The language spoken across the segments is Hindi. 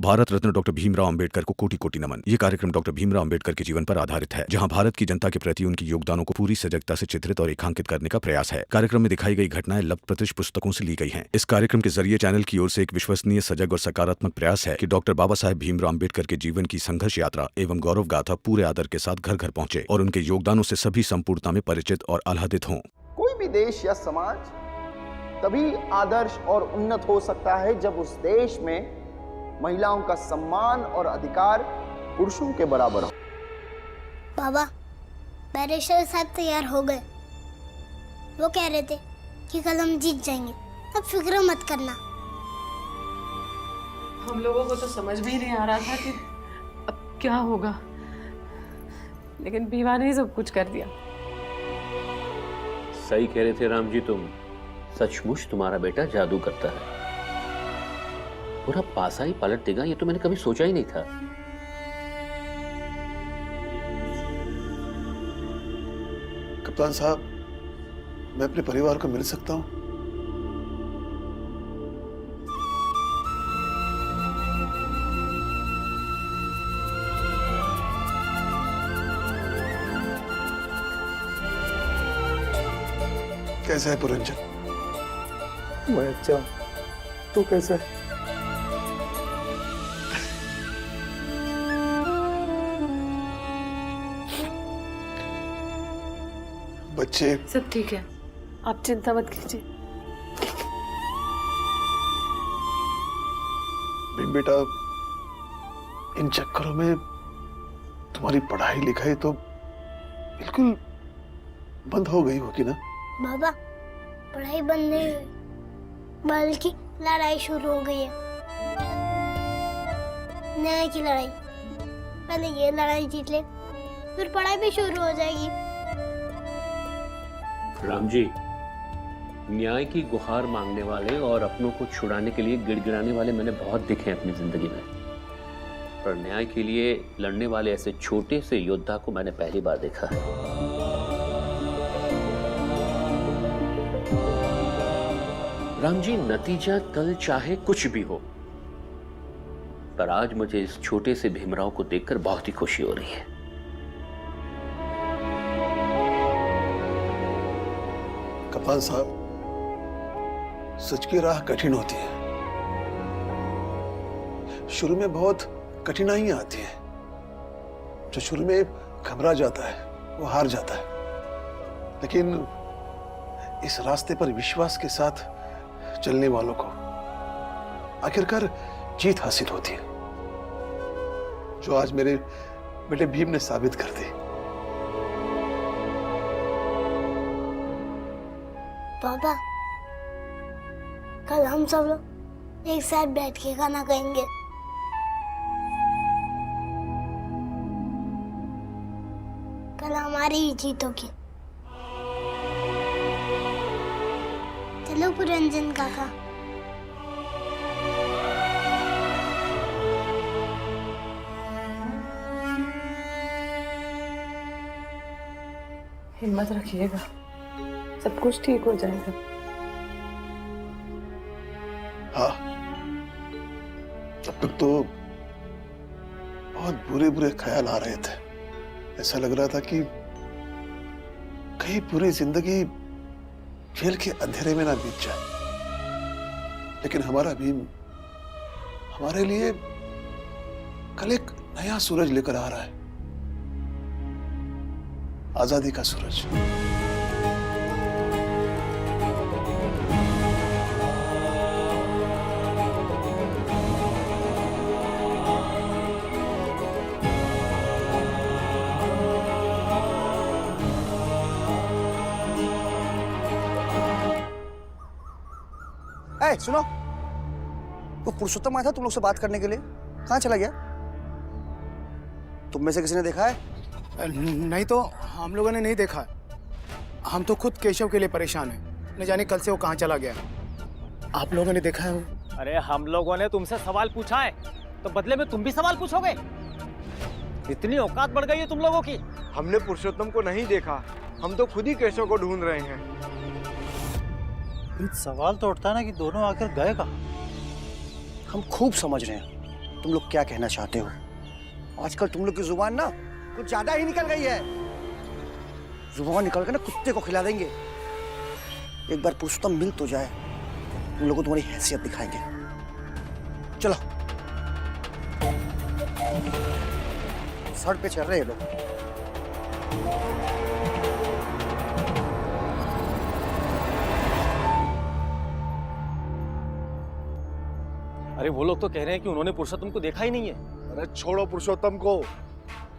भारत रत्न डॉक्टर भीमराव अंबेडकर को कोटि कोटि नमन। ये कार्यक्रम डॉक्टर भीमराव अंबेडकर के जीवन पर आधारित है, जहां भारत की जनता के प्रति उनके योगदानों को पूरी सजगता से चित्रित और रेखांकित करने का प्रयास है। कार्यक्रम में दिखाई गई घटनाएं लब्ध पुस्तकों से ली गई हैं। इस कार्यक्रम के जरिए चैनल की ओर से एक विश्वसनीय, सजग और सकारात्मक प्रयास है कि डॉक्टर बाबा साहेब भीमराव अंबेडकर के जीवन की संघर्ष यात्रा एवं गौरव गाथा पूरे आदर के साथ घर घर पहुंचे और उनके योगदानों से सभी संपूर्णता में परिचित और आह्लादित हों। कोई भी देश या समाज तभी आदर्श और उन्नत हो सकता है जब उस देश में महिलाओं का सम्मान और अधिकार पुरुषों के बराबर हो। बाबा, बैरिस्टर साहब तैयार हो गए। वो कह रहे थे कि कल हम जीत जाएंगे, अब फिक्र मत करना। हम लोगों को तो समझ भी नहीं आ रहा था कि अब क्या होगा, लेकिन भीमा ने सब कुछ कर दिया। सही कह रहे थे राम जी तुम, सचमुच तुम्हारा बेटा जादू करता है। पूरा पासा ही पलट देगा, ये तो मैंने कभी सोचा ही नहीं था। कप्तान साहब, मैं अपने परिवार को मिल सकता हूं? कैसा है पुरंजन? मैं अच्छा, तू कैसा है? बच्चे सब ठीक है, आप चिंता मत कीजिए। भीम बेटा, इन चक्करों में तुम्हारी पढ़ाई लिखाई तो बिल्कुल बंद हो गई होगी ना? बाबा, पढ़ाई बंद नहीं हुई, बल्कि लड़ाई शुरू हो गई है। न्याय की लड़ाई। पहले ये लड़ाई जीत ले, फिर पढ़ाई भी शुरू हो जाएगी। राम जी, न्याय की गुहार मांगने वाले और अपनों को छुड़ाने के लिए गिड़गिड़ाने वाले मैंने बहुत दिखे हैं अपनी जिंदगी में, पर न्याय के लिए लड़ने वाले ऐसे छोटे से योद्धा को मैंने पहली बार देखा है। राम जी, नतीजा कल चाहे कुछ भी हो, पर आज मुझे इस छोटे से भीमराव को देखकर बहुत ही खुशी हो रही है। कप्तान साहब, सच की राह कठिन होती है। शुरू में बहुत कठिनाइयां आती हैं। जो शुरू में घबरा जाता है वो हार जाता है, लेकिन इस रास्ते पर विश्वास के साथ चलने वालों को आखिरकार जीत हासिल होती है, जो आज मेरे बेटे भीम ने साबित कर दी। पापा, कल हम सब लोग एक साथ बैठ के खाना खाएंगे। कल हमारी ही जीत होगी। चलो पुरंजन काका। हिम्मत रखिएगा, सब कुछ ठीक हो जाएगा। हाँ, तब तक तो बहुत बुरे बुरे ख्याल आ रहे थे। ऐसा लग रहा था कि कहीं पूरी जिंदगी जेल के अंधेरे में ना बीत जाए। लेकिन हमारा भीम हमारे लिए कल एक नया सूरज लेकर आ रहा है, आजादी का सूरज। सुनो, वो पुरुषोत्तम आया था तुम लोग से बात करने के लिए, कहाँ चला गया? तुम में से किसी ने देखा है? नहीं तो हम लोगों ने नहीं देखा। हम तो खुद केशव के लिए परेशान हैं, न जाने कल से वो कहाँ चला गया। आप लोगों ने देखा है वो? अरे हम लोगों ने तुमसे सवाल पूछा है, तो बदले में तुम भी सवाल पूछोगे? इतनी औकात बढ़ गई है तुम लोगों की। हमने पुरुषोत्तम को नहीं देखा, हम तो खुद ही केशव को ढूंढ रहे हैं। सवाल तो उठता है ना कि दोनों आखिर गए कहाँ? हम खूब समझ रहे हैं तुम लोग क्या कहना चाहते हो? आजकल तुम लोग की जुबान ना कुछ ज्यादा ही निकल गई है। जुबान निकल कर ना कुत्ते को खिला देंगे। एक बार पुरुषोत्तम मिल तो जाए, तुम लोगों को तुम्हारी हैसियत दिखाएंगे। चलो, सड़क पे चल रहे हैं लोग। अरे वो लोग तो कह रहे हैं कि उन्होंने पुरुषोत्तम को देखा ही नहीं है। अरे छोड़ो पुरुषोत्तम को,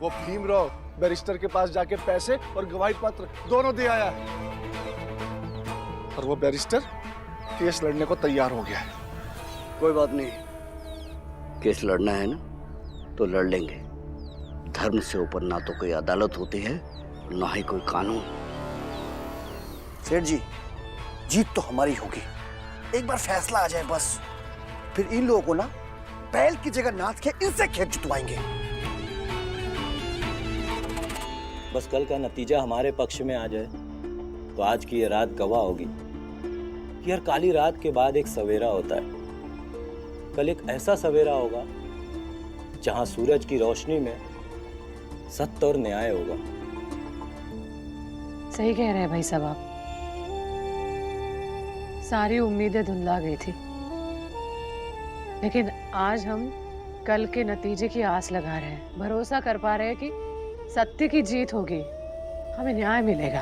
वो भीमराव बैरिस्टर के पास जाके पैसे और गवाही पत्र दोनों दे आया है। और वो बैरिस्टर केस लड़ने को तैयार हो गया है। कोई बात नहीं, केस लड़ना है ना तो लड़ लेंगे। धर्म से ऊपर ना तो कोई अदालत होती है, ना ही कोई कानून। सेठ जी, जीत तो हमारी होगी। एक बार फैसला आ जाए बस, फिर इन लोगों को ना बैल की जगह नाथ के इनसे खेत जुतवाएंगे। बस कल का नतीजा हमारे पक्ष में आ जाए तो आज की ये रात गवाह होगी कि हर काली रात के बाद एक सवेरा होता है। कल एक ऐसा सवेरा होगा जहां सूरज की रोशनी में सत्य और न्याय होगा। सही कह रहे हैं भाई साहब आप। सारी उम्मीदें धुंधला गई थी, लेकिन आज हम कल के नतीजे की आस लगा रहे हैं, भरोसा कर पा रहे हैं कि सत्य की जीत होगी, हमें न्याय मिलेगा।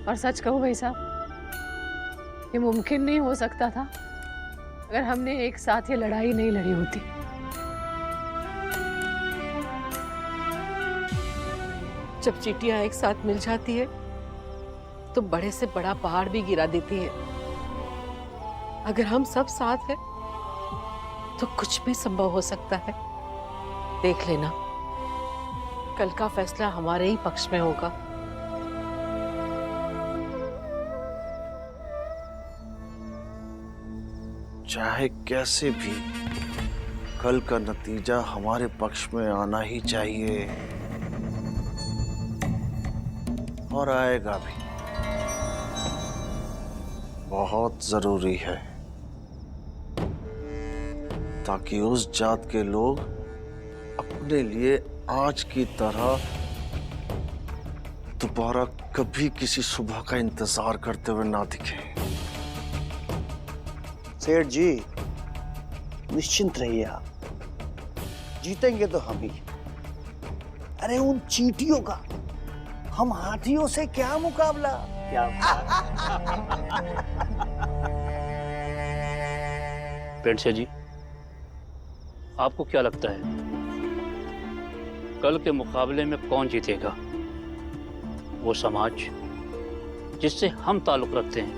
और सच कहूं भाई साहब, ये मुमकिन नहीं हो सकता था अगर हमने एक साथ ये लड़ाई नहीं लड़ी होती। जब चींटियां एक साथ मिल जाती है तो बड़े से बड़ा पहाड़ भी गिरा देती है। अगर हम सब साथ हैं तो कुछ भी संभव हो सकता है। देख लेना, कल का फैसला हमारे ही पक्ष में होगा। चाहे कैसे भी कल का नतीजा हमारे पक्ष में आना ही चाहिए, और आएगा भी। बहुत जरूरी है ताकि उस जात के लोग अपने लिए आज की तरह दोबारा कभी किसी सुबह का इंतजार करते हुए ना दिखे। सेठ जी, निश्चिंत रहिए आप, जीतेंगे तो हम ही। अरे उन चींटियों का हम हाथियों से क्या मुकाबला। क्या पेंडसे जी, आपको क्या लगता है कल के मुकाबले में कौन जीतेगा? वो समाज जिससे हम ताल्लुक रखते हैं,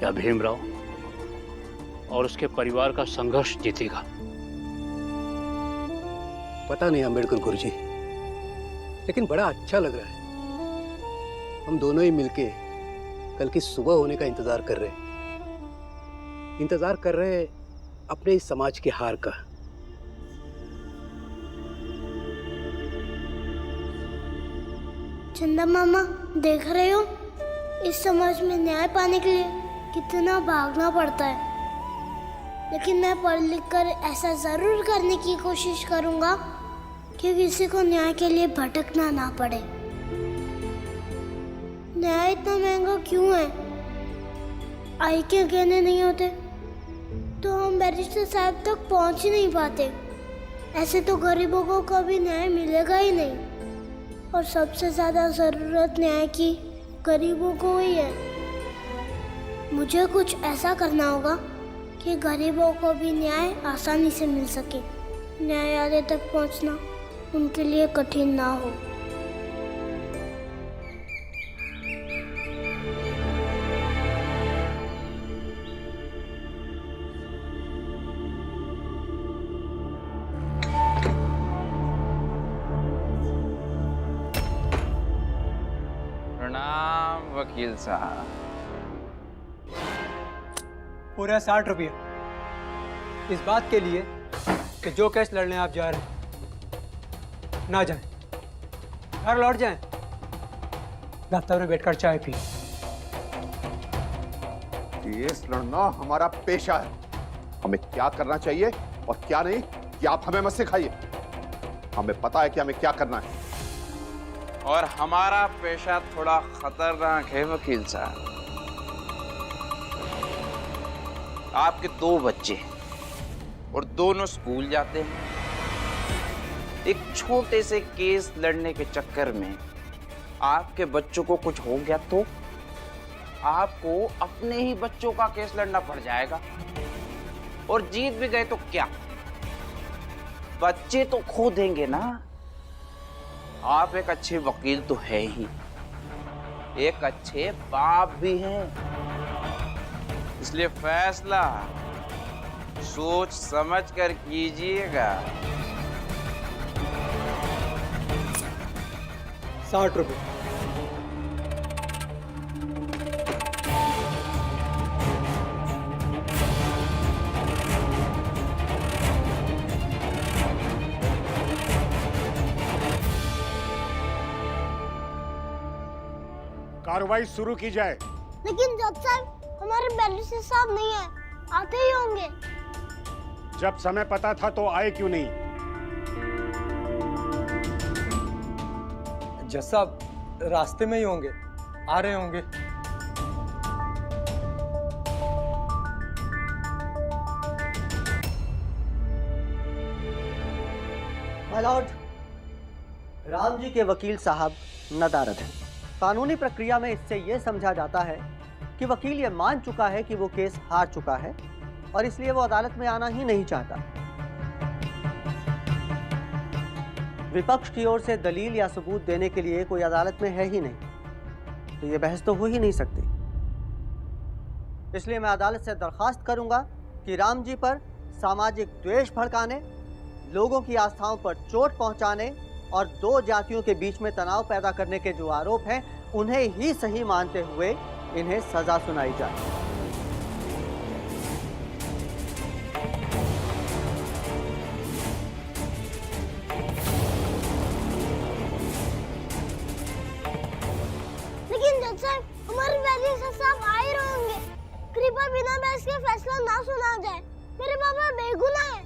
या भीमराव और उसके परिवार का संघर्ष जीतेगा? पता नहीं अंबेडकर गुरुजी, लेकिन बड़ा अच्छा लग रहा है। हम दोनों ही मिलके कल की सुबह होने का इंतजार कर रहे हैं अपने इस समाज के हार का। चंदा मामा, देख रहे हो इस समाज में न्याय पाने के लिए कितना भागना पड़ता है। लेकिन मैं पढ़ लिख कर ऐसा जरूर करने की कोशिश करूंगा कि किसी को न्याय के लिए भटकना ना पड़े। न्याय इतना महंगा क्यों है? आई के गहने नहीं होते तो हम बैरिस्टर साहब तक पहुंच ही नहीं पाते। ऐसे तो गरीबों को कभी न्याय मिलेगा ही नहीं, और सबसे ज्यादा जरूरत न्याय की गरीबों को ही है। मुझे कुछ ऐसा करना होगा कि गरीबों को भी न्याय आसानी से मिल सके, न्यायालय तक पहुंचना उनके लिए कठिन ना हो। प्रणाम वकील साहब। पूरा 60 रुपये इस बात के लिए कि जो केस लड़ने आप जा रहे हैं ना जाएं, घर लौट जाएं, दफ्तर में बैठकर चाय पी। केस लड़ना हमारा पेशा है। हमें क्या करना चाहिए और क्या नहीं, ये आप हमें मत सिखाइए। हमें पता है कि हमें क्या करना है। और हमारा पेशा थोड़ा खतरनाक है वकील साहब। आपके 2 बच्चे और दोनों स्कूल जाते हैं। एक छोटे से केस लड़ने के चक्कर में आपके बच्चों को कुछ हो गया तो आपको अपने ही बच्चों का केस लड़ना पड़ जाएगा। और जीत भी गए तो क्या, बच्चे तो खो देंगे ना। आप एक अच्छे वकील तो है ही, एक अच्छे बाप भी हैं। इसलिए फैसला सोच समझ कर कीजिएगा। 60 रुपए। कार्रवाई शुरू की जाए। लेकिन जज साहब हमारे बैरिस्टर साहब नहीं है, आते ही होंगे। जब समय पता था तो आए क्यों नहीं? जज साहब रास्ते में ही होंगे, आ रहे होंगे। माय लॉर्ड, राम जी के वकील साहब नदारद हैं। कानूनी प्रक्रिया में इससे यह समझा जाता है कि वकील ये मान चुका है कि वो केस हार चुका है और इसलिए वो अदालत में आना ही नहीं चाहता। विपक्ष की ओर से दलील या सबूत देने के लिए कोई अदालत में है ही नहीं, तो ये बहस तो हो ही नहीं सकती। इसलिए मैं अदालत से दरखास्त करूंगा कि राम जी पर सामाजिक द्वेष भड़काने, लोगों की आस्थाओं पर चोट पहुंचाने और 2 जातियों के बीच में तनाव पैदा करने के जो आरोप हैं उन्हें ही सही मानते हुए इन्हें सजा सुनाई जाए। लेकिन जज साहब हमारे बैरिस्टर साहब आ ही रहे होंगे। कृपया बिना बहस के फैसला ना सुना जाए। मेरे पापा बेगुनाह हैं।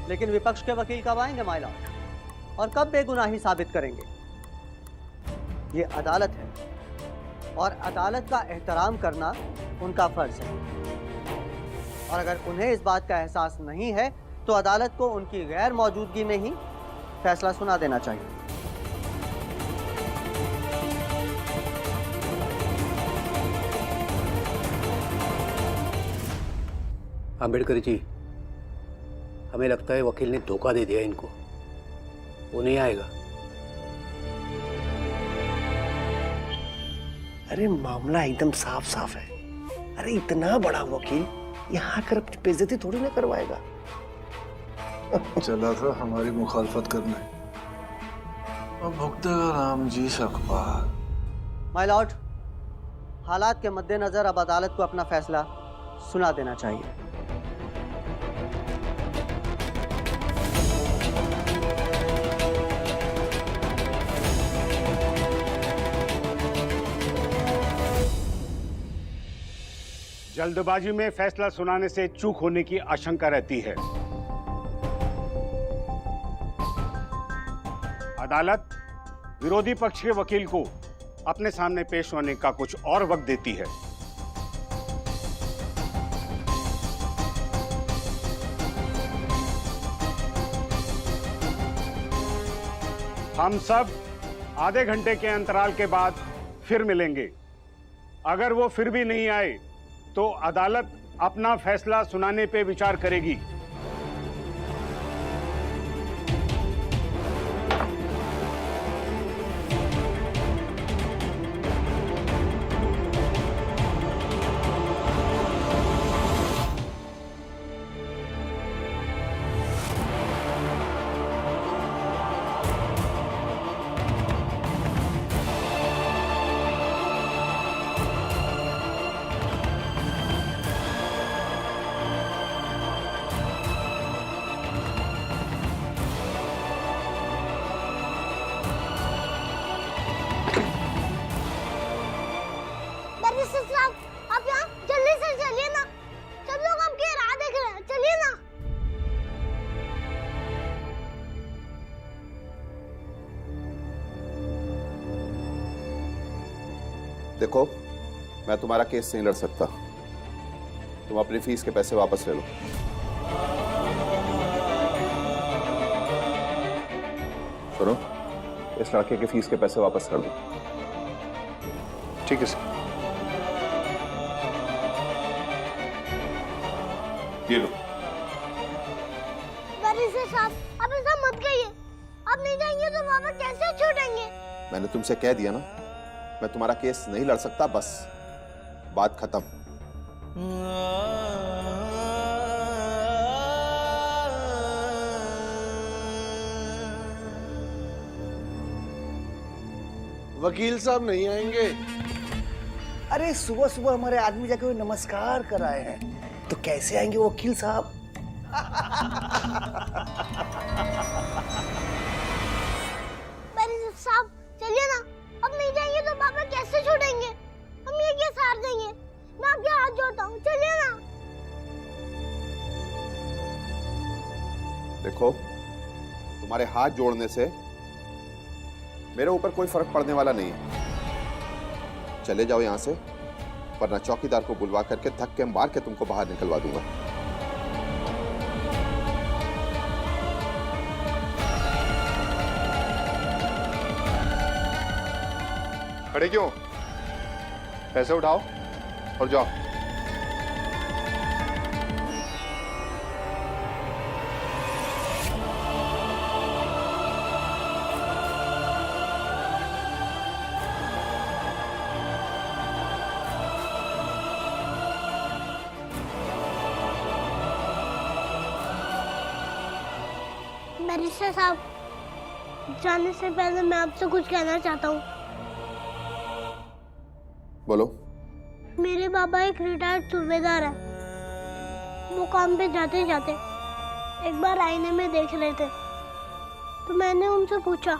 लेकिन विपक्ष के वकील कब आएंगे माय लॉर्ड, और कब बेगुनाही साबित करेंगे? ये अदालत है और अदालत का एहतराम करना उनका फर्ज है। और अगर उन्हें इस बात का एहसास नहीं है तो अदालत को उनकी गैर मौजूदगी में ही फैसला सुना देना चाहिए। अंबेडकर जी, हमें लगता है वकील ने धोखा दे दिया इनको, वो नहीं आएगा। अरे मामला एकदम साफ साफ है। अरे इतना बड़ा वकील यहाँ आकर अपनी बेइज्जती थोड़ी ना करवाएगा। चला था हमारी मुखालफत करने, अब भुगतेगा राम जी सकपाल। माय लॉर्ड, हालात के मद्देनजर अब अदालत को अपना फैसला सुना देना चाहिए। जल्दबाजी में फैसला सुनाने से चूक होने की आशंका रहती है। अदालत विरोधी पक्ष के वकील को अपने सामने पेश होने का कुछ और वक्त देती है। हम सब आधे घंटे के अंतराल के बाद फिर मिलेंगे। अगर वो फिर भी नहीं आए तो अदालत अपना फैसला सुनाने पे विचार करेगी। बैरिस्टर साहब, आप यहाँ जल्दी से चलिए ना, सब लोग आपकी राह देख रहे हैं, चलिए ना। देखो, मैं तुम्हारा केस नहीं लड़ सकता। तुम अपनी फीस के पैसे वापस ले लो। सुनो, इस लड़के के फीस के पैसे वापस कर दो। ठीक है सर। ये लो। बैरिस्टर साहब, आप ऐसा मत कहिए, आप नहीं जाएंगे तो पापा कैसे छूटेंगे? मैंने तुमसे कह दिया ना, मैं तुम्हारा केस नहीं लड़ सकता, बस बात खत्म। वकील साहब नहीं आएंगे? अरे सुबह सुबह हमारे आदमी जाके नमस्कार कराए हैं, तो कैसे आएंगे वकील साहब? बैरिस्टर साहब चलिए ना, अब नहीं जाएंगे तो पापा कैसे छोड़ेंगे? हम ये केस हार देंगे। मैं आपके हाथ जोड़ता हूँ, चलिए ना। देखो, तुम्हारे हाथ जोड़ने से मेरे ऊपर कोई फर्क पड़ने वाला नहीं है। चले जाओ यहां से, वरना चौकीदार को बुलवा करके धक्के मार के तुमको बाहर निकलवा दूंगा। खड़े क्यों? पैसे उठाओ और जाओ। बैरिस्टर साहब, जाने से पहले मैं आपसे कुछ कहना चाहता हूँ। बोलो। मेरे बाबा एक रिटायर्ड सूबेदार है। वो काम पे जाते जाते एक बार आईने में देख रहे थे, तो मैंने उनसे पूछा,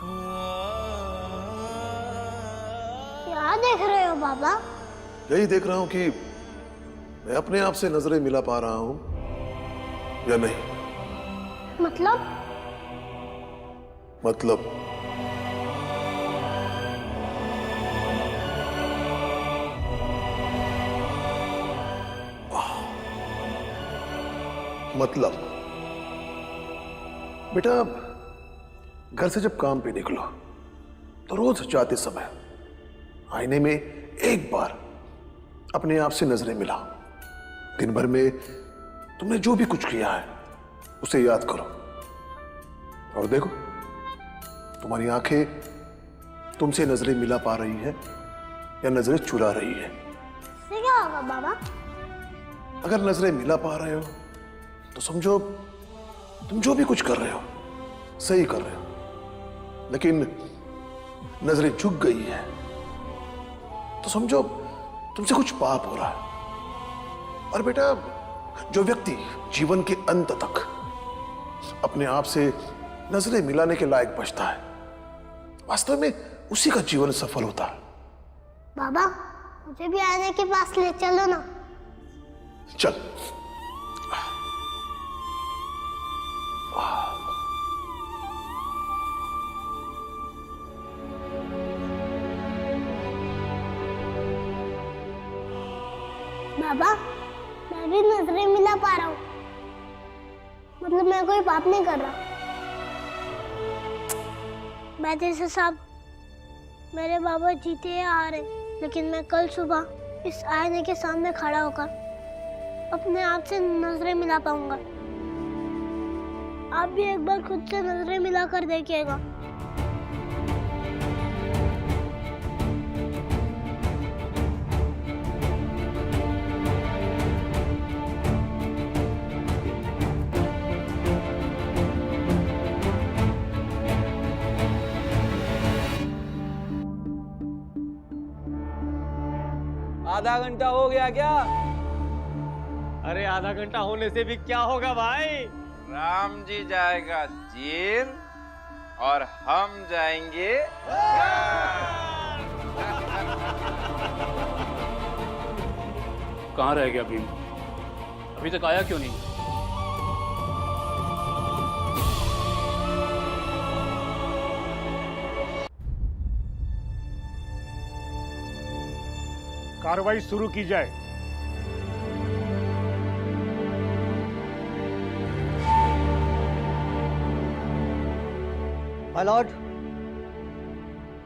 क्या देख रहे हो बाबा? यही देख रहा हूं कि मैं अपने आप से नजरें मिला पा रहा हूं या नहीं। मतलब बेटा, घर से जब काम पे निकलो तो रोज जाते समय आईने में एक बार अपने आप से नजरें मिलाओ। दिन भर में तुमने जो भी कुछ किया है उसे याद करो, और देखो तुम्हारी आंखें तुमसे नजरें मिला पा रही है या नजरें चुरा रही है। इससे क्या होगा बाबा? अगर नजरें मिला पा रहे हो तो समझो तुम जो भी कुछ कर रहे हो सही कर रहे हो, लेकिन नजरें झुक गई है तो समझो तुमसे कुछ पाप हो रहा है। और बेटा, जो व्यक्ति जीवन के अंत तक अपने आप से नजरें मिलाने के लायक बचता है, वास्तव में उसी का जीवन सफल होता है। बाबा, मुझे भी आईने के पास ले चलो ना। चल। बाबा, मैं भी नजरें मिला पा रहा हूँ, मतलब मैं कोई पाप नहीं कर रहा। बैरिस्टर साहब, मेरे बाबा जीते या हारे, लेकिन मैं कल सुबह इस आईने के सामने खड़ा होकर अपने आप से नजरें मिला पाऊंगा। आप भी एक बार खुद से नजरें मिलाकर देखिएगा। आधा घंटा हो गया क्या? अरे आधा घंटा होने से भी क्या होगा भाई? राम जी जाएगा जेल और हम जाएंगे। कहाँ रह गया भीम? अभी तक आया क्यों नहीं? कार्रवाई शुरू की जाए। माय लॉर्ड,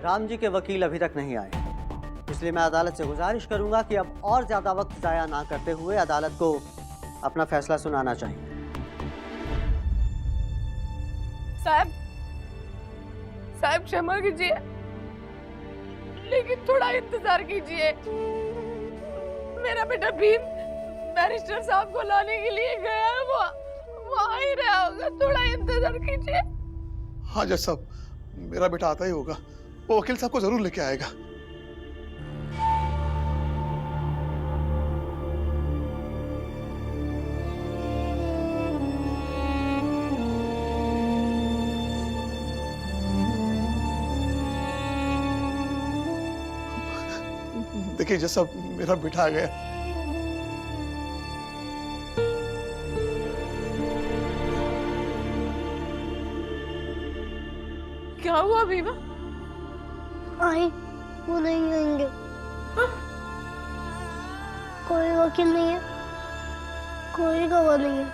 राम जी के वकील अभी तक नहीं आए, इसलिए मैं अदालत से गुजारिश करूंगा कि अब और ज्यादा वक्त जाया ना करते हुए अदालत को अपना फैसला सुनाना चाहिए। साहब क्षमा कीजिए, लेकिन थोड़ा इंतजार कीजिए। मेरा बेटा भीम बैरिस्टर साहब को लाने के लिए गया है, वो आ ही रहा होगा, थोड़ा इंतजार कीजिए। हाँ जज साहब, मेरा बेटा आता ही होगा, वो वकील साहब को जरूर लेके आएगा। देखिए जज साहब, मेरा बेटा आ गया। क्या हुआ भीमा? आई, वो नहीं आएंगे। कोई वकील नहीं है, कोई गवाह नहीं है।